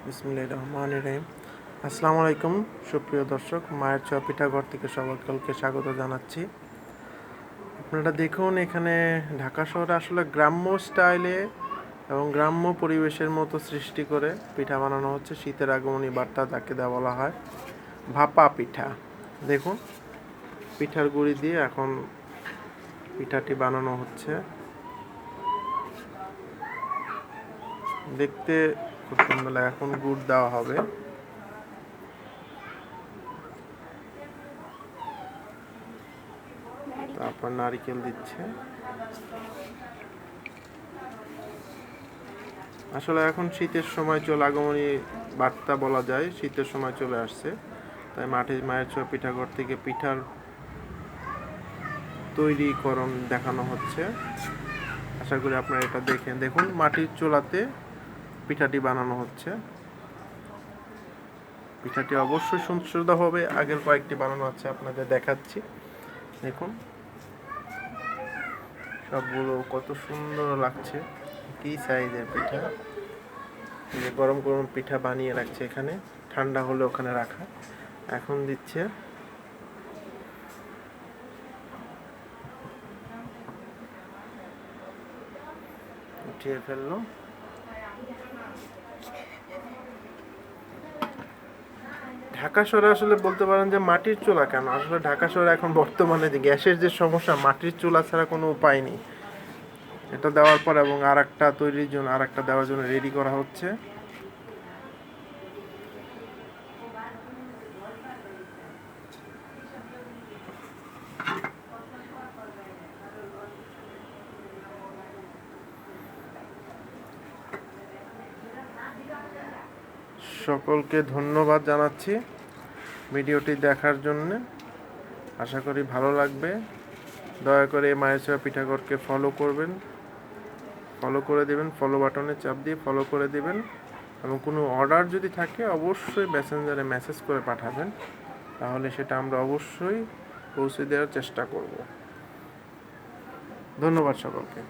বিসমিল্লাহির রহমানির রহিম। আসসালামু আলাইকুম সুপ্রিয় দর্শক, মায়ের ছোঁয়া পিঠাঘর থেকে সকলকে স্বাগত জানাচ্ছি। আপনারা দেখুন, এখানে ঢাকা শহরে আসলে গ্রাম্য স্টাইলে এবং গ্রাম্য পরিবেশের মতো সৃষ্টি করে পিঠা বানানো হচ্ছে। শীতের আগমনী বার্তা তাকে দেওয়া বলা হয় ভাপা পিঠা। দেখুন, পিঠার গুঁড়ি দিয়ে এখন পিঠাটি বানানো হচ্ছে। দেখতে খুব সুন্দর লাগে। এখন গুড় দেওয়া হবে। তারপর নারকেল দিচ্ছে। আসলে এখন শীতের সময় আগমনী বার্তা বলা যায়, শীতের সময় চলে আসছে। তাই মায়ের ছোঁয়া পিঠাঘর থেকে পিঠার তৈরিকরণ দেখানো হচ্ছে। আশা করি আপনারা এটা দেখুন, মাটির চুলাতে পিঠাটি বানানো হচ্ছে। পিঠাটি অবশ্যই সুন্দর হবে। আগের কয়েকটি বানানো আছে, আপনাদের দেখাচ্ছি। দেখুন সবগুলো কত সুন্দর লাগছে। কি সাইজের পিঠা! গরম গরম পিঠা বানিয়ে রাখছে এখানে, ঠান্ডা হলে ওখানে রাখা। এখন দিচ্ছে। উঠিয়ে ফেললো। ঢাকা শহরে আসলে বলতে পারেন যে মাটির চুলা কেন, আসলে ঢাকা শহরে এখন বর্তমানে যে গ্যাসের যে সমস্যা, মাটির চুলা ছাড়া কোনো উপায় নেই। এটা দেওয়ার পর এবং আরেকটা তৈরির জন্য আরেকটা দেওয়ার জন্য রেডি করা হচ্ছে। সকলকে ধন্যবাদ জানাচ্ছি ভিডিওটি দেখার জন্য। আশা করি ভালো লাগবে। দয়া করে মায়ের ছোঁয়া পিঠাঘরকে ফলো করবেন, ফলো করে দেবেন, ফলো বাটনে চাপ দিয়ে ফলো করে দেবেন। এবং কোনো অর্ডার যদি থাকে অবশ্যই মেসেঞ্জারে মেসেজ করে পাঠাবেন, তাহলে সেটা আমরা অবশ্যই পৌঁছে দেওয়ার চেষ্টা করব। ধন্যবাদ সকলকে।